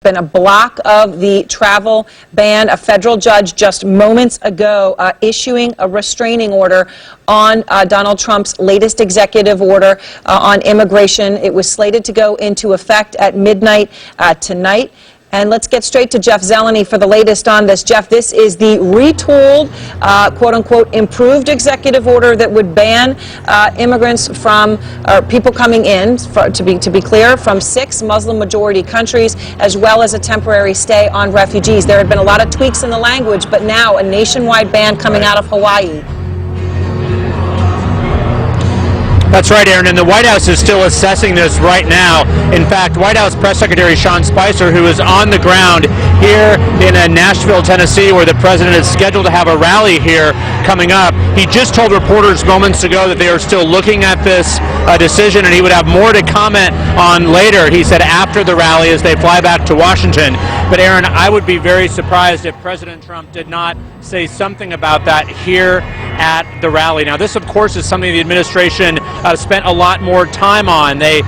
Been a block of the travel ban. A federal judge just moments ago issuing a restraining order on Donald Trump's latest executive order on immigration. It was slated to go into effect at midnight tonight. And let's get straight to Jeff Zeleny for the latest on this. Jeff, this is the retooled, quote-unquote, improved executive order that would ban immigrants from, or people coming in, to be clear, from 6 Muslim-majority countries, as well as a temporary stay on refugees. There had been a lot of tweaks in the language, but now a nationwide ban coming out of Hawaii. That's right, Aaron, and the White House is still assessing this right now. In fact, White House Press Secretary Sean Spicer, who is on the ground here in Nashville, Tennessee, where the president is scheduled to have a rally here coming up, he just told reporters moments ago that they are still looking at this decision, and he would have more to comment on later, he said, after the rally as they fly back to Washington. But, Aaron, I would be very surprised if President Trump did not say something about that here at the rally. Now, this, of course, is something the administration spent a lot more time on. They,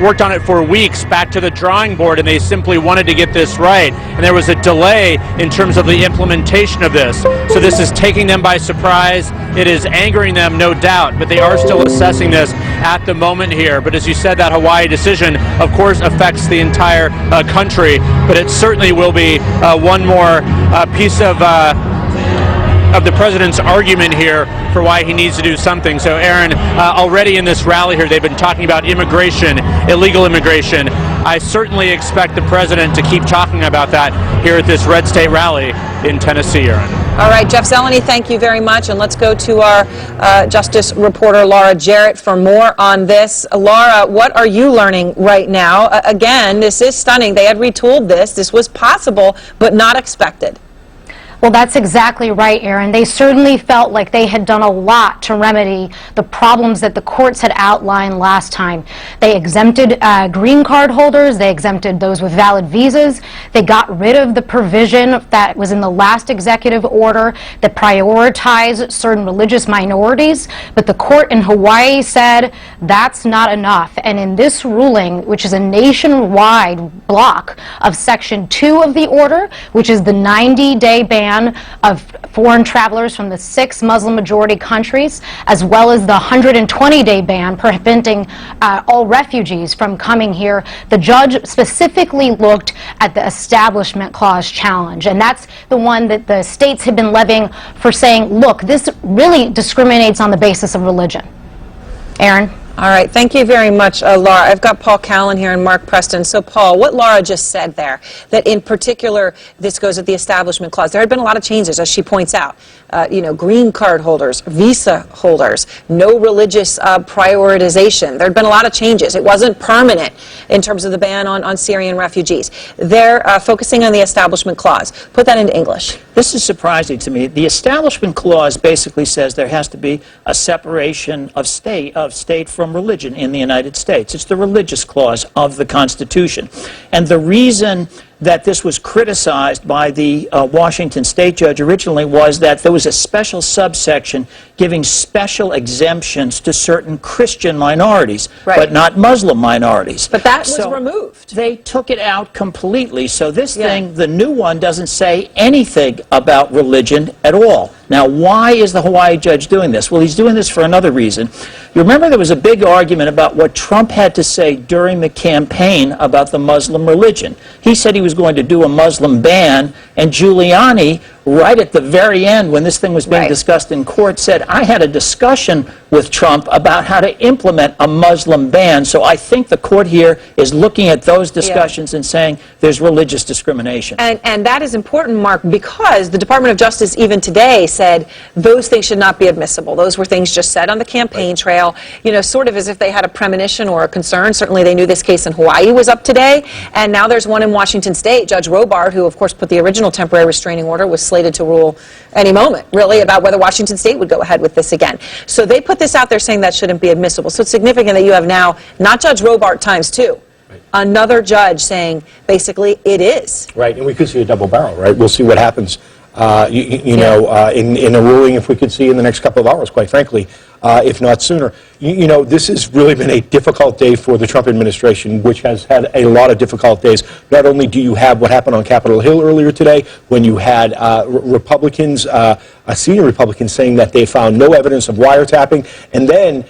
worked on it for weeks, back to the drawing board, and they simply wanted to get this right. And there was a delay in terms of the implementation of this. So this is taking them by surprise. It is angering them, no doubt, but they are still assessing this at the moment here. But as you said, that Hawaii decision, of course, affects the entire country, but it certainly will be one more piece of the president's argument here for why he needs to do something. So, Aaron, already in this rally here, they've been talking about immigration, illegal immigration. I certainly expect the president to keep talking about that here at this Red State rally in Tennessee, Aaron. All right, Jeff Zeleny, thank you very much. And let's go to our Justice reporter, Laura Jarrett, for more on this. Laura, what are you learning right now? Again, this is stunning. They had retooled this. This was possible, but not expected. Well, that's exactly right, Aaron. They certainly felt like they had done a lot to remedy the problems that the courts had outlined last time. They exempted green card holders. They exempted those with valid visas. They got rid of the provision that was in the last executive order that prioritized certain religious minorities. But the court in Hawaii said that's not enough. And in this ruling, which is a nationwide block of Section 2 of the order, which is the 90-day ban of foreign travelers from the 6 Muslim-majority countries, as well as the 120-day ban preventing all refugees from coming here. The judge specifically looked at the Establishment Clause challenge, and that's the one that the states have been levying for saying, look, this really discriminates on the basis of religion. Aaron? All right, thank you very much, Laura. I've got Paul Callan here and Mark Preston. So, Paul, what Laura just said there, that in particular this goes at the Establishment Clause. There had been a lot of changes, as she points out. Green card holders, visa holders, no religious prioritization. There had been a lot of changes. It wasn't permanent in terms of the ban on Syrian refugees. They're focusing on the Establishment Clause. Put that into English. This is surprising to me. The Establishment Clause basically says there has to be a separation of state from religion in the United States. It's the religious clause of the Constitution. And the reason that this was criticized by the Washington state judge originally was that there was a special subsection giving special exemptions to certain Christian minorities, but not Muslim minorities. But that was removed. They took it out completely. So this thing, the new one, doesn't say anything about religion at all. Now, why is the Hawaii judge doing this? Well, he's doing this for another reason. You remember there was a big argument about what Trump had to say during the campaign about the Muslim religion. He said he was going to do a Muslim ban, and Giuliani, right at the very end when this thing was being discussed in court, said, I had a discussion with Trump about how to implement a Muslim ban. So I think the court here is looking at those discussions and saying there's religious discrimination. And that is important, Mark, because the Department of Justice even today said those things should not be admissible. Those were things just said on the campaign trail, sort of as if they had a premonition or a concern. Certainly they knew this case in Hawaii was up today, and now there's one in Washington State. Judge Robart, who of course put the original temporary restraining order, was slated to rule any moment, really, about whether Washington State would go ahead with this again. So they put this out there saying that shouldn't be admissible. So it's significant that you have now not Judge Robart times 2, another judge saying basically it is. Right, and we could see a double barrel, right? We'll see what happens in a ruling, if we could see in the next couple of hours, quite frankly, if not sooner. This has really been a difficult day for the Trump administration, which has had a lot of difficult days. Not only do you have what happened on Capitol Hill earlier today, when you had Republicans, senior Republicans, saying that they found no evidence of wiretapping, and then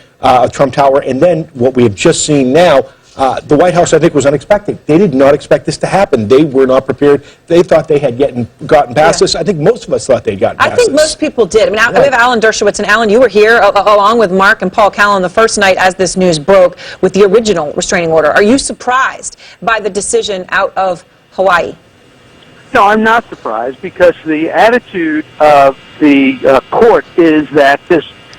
Trump Tower, and then what we have just seen now. The White House, I think, was unexpected. They did not expect this to happen. They were not prepared. They thought they had gotten past this. I think most of us thought they'd gotten past this. I think most people did. I mean, we have Alan Dershowitz, and Alan, you were here along with Mark and Paul Callan the first night as this news broke with the original restraining order. Are you surprised by the decision out of Hawaii? No, I'm not surprised, because the attitude of the court is that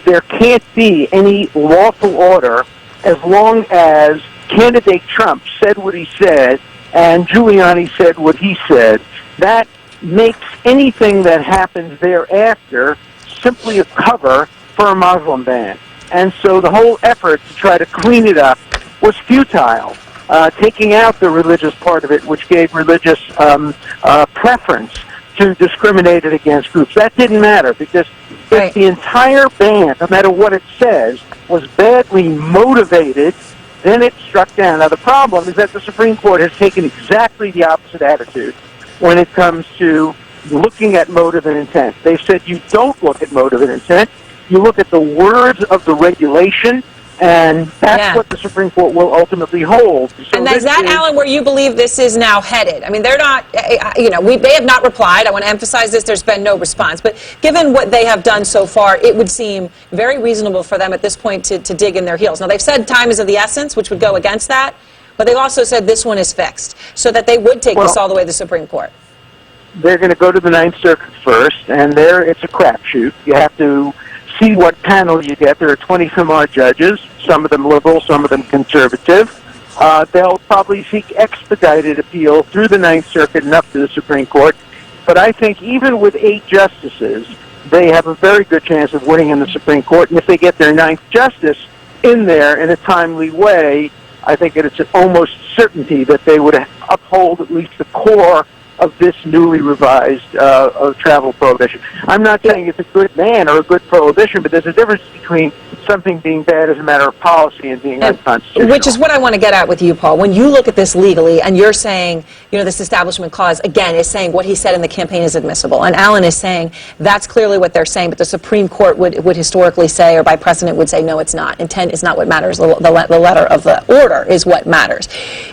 there can't be any lawful order as long as candidate Trump said what he said and Giuliani said what he said. That makes anything that happens thereafter simply a cover for a Muslim ban. And so the whole effort to try to clean it up was futile, taking out the religious part of it, which gave religious preference to discriminate against groups. That didn't matter, because if the entire ban, no matter what it says, was badly motivated, then it struck down. Now, the problem is that the Supreme Court has taken exactly the opposite attitude when it comes to looking at motive and intent. They've said you don't look at motive and intent. You look at the words of the regulation, and that's what the Supreme Court will ultimately hold. So and is that, Alan, where you believe this is now headed? I mean, they're not, they have not replied. I want to emphasize this. There's been no response. But given what they have done so far, it would seem very reasonable for them at this point to dig in their heels. Now, they've said time is of the essence, which would go against that. But they've also said this one is fixed, so that they would take this all the way to the Supreme Court. They're going to go to the Ninth Circuit first, and there it's a crapshoot. You have to see what panel you get. There are 20-some-odd judges, some of them liberal, some of them conservative. They'll probably seek expedited appeal through the Ninth Circuit and up to the Supreme Court. But I think even with 8 justices, they have a very good chance of winning in the Supreme Court. And if they get their 9th justice in there in a timely way, I think it's an almost certainty that they would uphold at least the core of this newly revised travel prohibition. I'm not saying it's a good ban or a good prohibition, but there's a difference between something being bad as a matter of policy and being unconstitutional. Which is what I want to get at with you, Paul. When you look at this legally, and you're saying, this Establishment Clause, again, is saying what he said in the campaign is admissible, and Alan is saying that's clearly what they're saying, but the Supreme Court would historically say, or by precedent would say, no, it's not. Intent is not what matters. The letter of the order is what matters.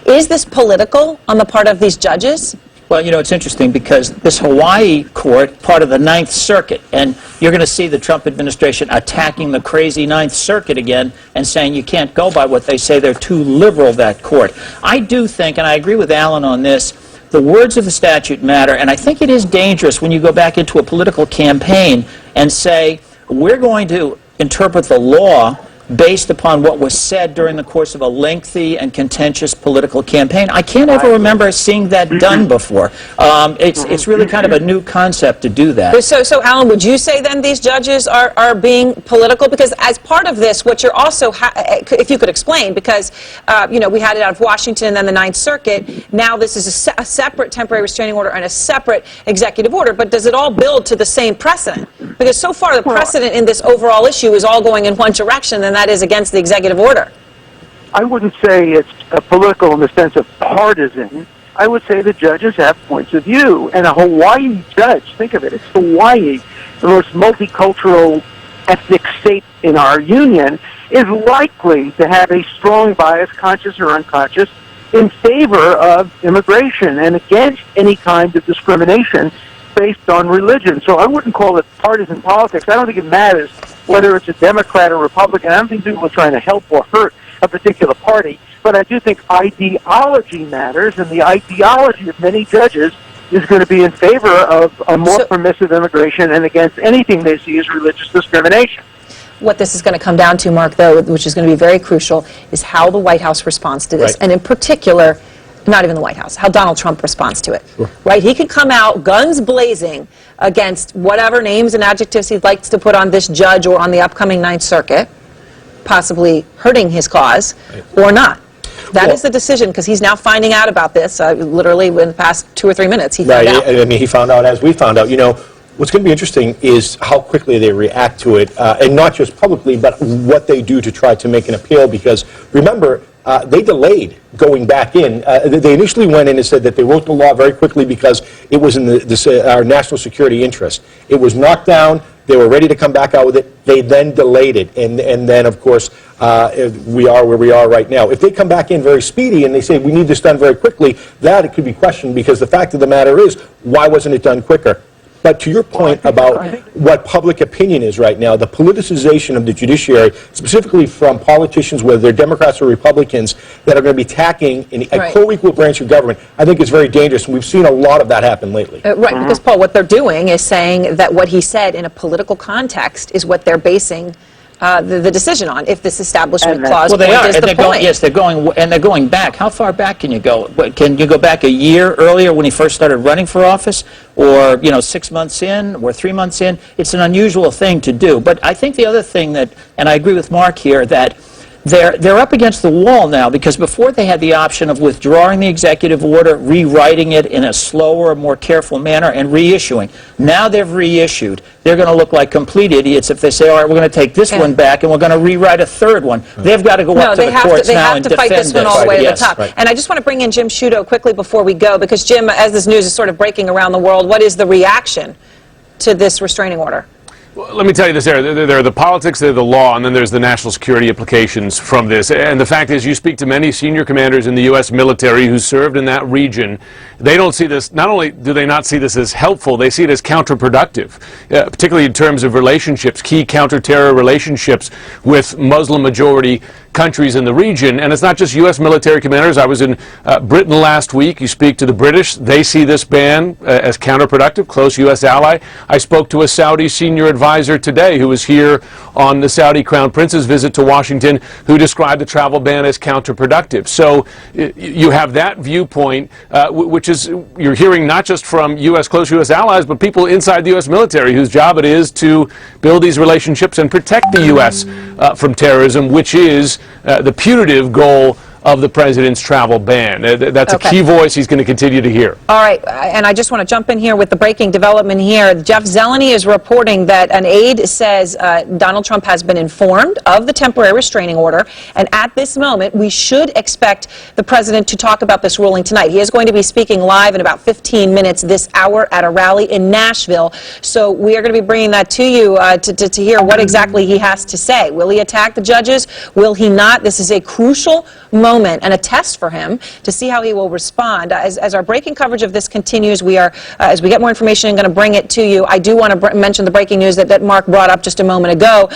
Is this political on the part of these judges? Well, it's interesting, because this Hawaii court, part of the Ninth Circuit, and you're going to see the Trump administration attacking the crazy Ninth Circuit again and saying you can't go by what they say. They're too liberal, that court. I do think, and I agree with Alan on this, the words of the statute matter, and I think it is dangerous when you go back into a political campaign and say, we're going to interpret the law based upon what was said during the course of a lengthy and contentious political campaign. I can't ever remember seeing that done before. It's really kind of a new concept to do that. So Alan, would you say then these judges are being political? Because as part of this, what you're also, if you could explain, because, we had it out of Washington and then the Ninth Circuit. Now this is a separate temporary restraining order and a separate executive order. But does it all build to the same precedent? Because so far the precedent in this overall issue is all going in one direction, and that is against the executive order. I wouldn't say it's political in the sense of partisan. I would say the judges have points of view. And a Hawaii judge, think of it, it's Hawaii, the most multicultural ethnic state in our union, is likely to have a strong bias, conscious or unconscious, in favor of immigration and against any kind of discrimination based on religion. So I wouldn't call it partisan politics. I don't think it matters whether it's a Democrat or Republican. I don't think people are trying to help or hurt a particular party. But I do think ideology matters, and the ideology of many judges is going to be in favor of a more permissive immigration and against anything they see as religious discrimination. What this is going to come down to, Mark, though, which is going to be very crucial, is how the White House responds to this. Right. And in particular, not even the White House, how Donald Trump responds to it. Sure. Right? He could come out guns blazing against whatever names and adjectives he likes to put on this judge or on the upcoming Ninth Circuit, possibly hurting his cause, or not. That is the decision, because he's now finding out about this, literally in the past 2 or 3 minutes. He found out. I mean, he found out as we found out. What's going to be interesting is how quickly they react to it, and not just publicly, but what they do to try to make an appeal, because remember, they delayed going back in. They initially went in and said that they wrote the law very quickly because it was in our national security interest. It was knocked down. They were ready to come back out with it. They then delayed it. And then, of course, we are where we are right now. If they come back in very speedy and they say we need this done very quickly, that it could be questioned, because the fact of the matter is, why wasn't it done quicker? But to your point about what public opinion is right now, the politicization of the judiciary, specifically from politicians, whether they're Democrats or Republicans, that are going to be attacking a co-equal branch of government, I think is very dangerous, and we've seen a lot of that happen lately. Right, because, Paul, what they're doing is saying that what he said in a political context is what they're basing the decision on, if this establishment clause point is the point. Yes, they're going back. How far back can you go? Can you go back a year earlier when he first started running for office, or 6 months in, or 3 months in? It's an unusual thing to do. But I think the other thing that, and I agree with Mark here, that they're up against the wall now, because before they had the option of withdrawing the executive order, rewriting it in a slower, more careful manner, and reissuing. Now they've reissued. They're going to look like complete idiots if they say, all right, we're going to take this one back and we're going to rewrite a third one. They've got to go up to the courts now and defend this. They have to fight this one all the way to the top. And I just want to bring in Jim Sciutto quickly before we go, because Jim, as this news is sort of breaking around the world, what is the reaction to this restraining order? Well, let me tell you this, there are the politics, there's the law, and then there's the national security implications from this. And the fact is, you speak to many senior commanders in the U.S. military who served in that region. They don't see this, not only do they not see this as helpful, they see it as counterproductive, particularly in terms of relationships, key counter-terror relationships with Muslim-majority countries in the region. And it's not just U.S. military commanders. I was in Britain last week. You speak to the British. They see this ban as counterproductive, close U.S. ally. I spoke to a Saudi senior advisor today who was here on the Saudi Crown Prince's visit to Washington, who described the travel ban as counterproductive. So you have that viewpoint, which is, you're hearing not just from close U.S. allies, but people inside the U.S. military whose job it is to build these relationships and protect the U.S. From terrorism, which is the punitive goal of the president's travel ban. That's a key voice he's going to continue to hear. All right, and I just want to jump in here with the breaking development here. Jeff Zeleny is reporting that an aide says Donald Trump has been informed of the temporary restraining order, and at this moment, we should expect the president to talk about this ruling tonight. He is going to be speaking live in about 15 minutes this hour at a rally in Nashville, so we are going to be bringing that to you to hear what exactly he has to say. Will he attack the judges? Will he not? This is a crucial moment and a test for him to see how he will respond. As our breaking coverage of this continues, we are, as we get more information, going to bring it to you. I do want to mention the breaking news that Mark brought up just a moment ago.